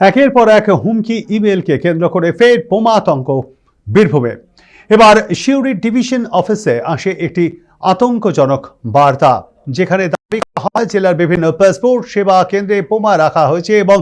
একের পর এক হুমকি ইমেলকে কেন্দ্র করে ফের বোমা আতঙ্ক বীরভূমে। এবার সিউড়ি ডিভিশন অফিসে আসে একটি আতঙ্কজনক বার্তা, যেখানে দাবি করা হয় জেলার বিভিন্ন পাসপোর্ট সেবা কেন্দ্রে বোমা রাখা হয়েছে এবং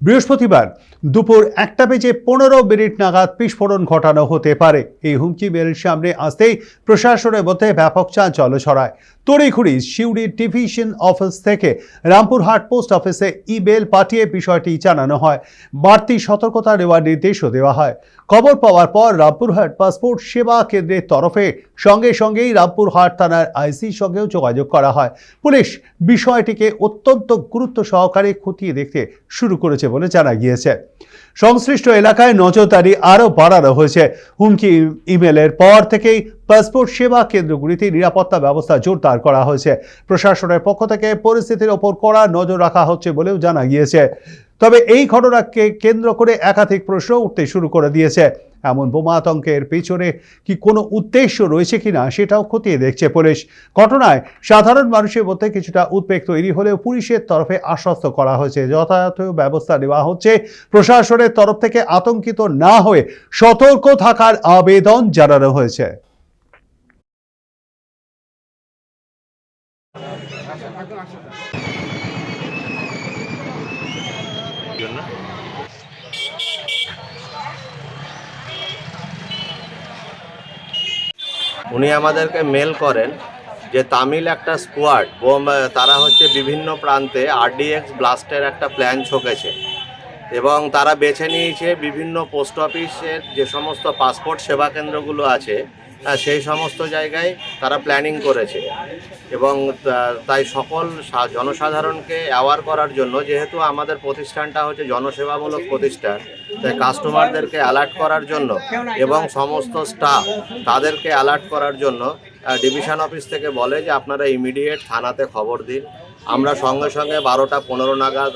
বৃহস্পতিবার দুপুর 1:15 নাগাদ বিস্ফোরণ ঘটানো হতে পারে। এই হুমকি মেলের সামনে আসতেই প্রশাসনের মধ্যে ব্যাপক চাঞ্চল্য ছড়ায়। তড়িঘড়ি সিউড়ি ডিভিশন অফিস থেকে রামপুরহাট পোস্ট অফিসে ইমেল পাঠিয়ে বিষয়টি জানানো হয়। বাড়তি সতর্কতা নেওয়ার নির্দেশও দেওয়া হয়। খবর পাওয়ার পর রামপুরহাট পাসপোর্ট সেবা কেন্দ্রের তরফে সঙ্গেই রামপুরহাট থানার আইসির সঙ্গেও যোগাযোগ করা হয়। পুলিশ বিষয়টিকে অত্যন্ত গুরুত্ব সহকারে খতিয়ে দেখতে শুরু করেছে বলে জানা গিয়েছে। সংশ্লিষ্ট এলাকায় নজরদারি আরও বাড়ানো হয়েছে। হুমকি ইমেলের পর থেকেই পাসপোর্ট সেবা কেন্দ্রগুলিতে নিরাপত্তা ব্যবস্থা জোরদার করা হয়েছে। প্রশাসনের পক্ষ থেকে পরিস্থিতির ওপর কড়া নজর রাখা হচ্ছে বলেও জানা গিয়েছে। তবে এই ঘটনাকে কেন্দ্র করে একাধিক প্রশ্ন উঠতে শুরু করে দিয়েছে। এমন বোমা আতঙ্কের পেছনে কি কোনো উদ্দেশ্য রয়েছে কিনা সেটাও খতিয়ে দেখছে পুলিশ। ঘটনায় সাধারণ মানুষের মধ্যে কিছুটা উদ্বেগ তৈরি হলেও পুলিশের তরফে আশ্বস্ত করা হয়েছে যথাযথ ব্যবস্থা নেওয়া হচ্ছে। প্রশাসনের তরফ থেকে আতঙ্কিত না হয়ে সতর্ক থাকার আবেদন জানানো হয়েছে। উনি আমাদেরকে মেল করেন যে তামিল একটা স্কোয়াড তারা হচ্ছে বিভিন্ন প্রান্তে RDX ব্লাস্টের একটা প্ল্যান ছকেছে এবং তারা বেছে নিয়েছে বিভিন্ন পোস্ট অফিসের যে সমস্ত পাসপোর্ট সেবা কেন্দ্রগুলো আছে সেই সমস্ত জায়গায় তারা প্ল্যানিং করেছে এবং তাই সকল জনসাধারণকে অ্যাওয়ার করার জন্য, যেহেতু আমাদের প্রতিষ্ঠানটা হচ্ছে জনসেবামূলক প্রতিষ্ঠান, তাই কাস্টমারদেরকে অ্যালার্ট করার জন্য এবং সমস্ত স্টাফ তাদেরকে অ্যালার্ট করার জন্য ডিভিশন অফিস থেকে বলে যে আপনারা ইমিডিয়েট থানাতে খবর দিন। আমরা সঙ্গে 12:15 নাগাদ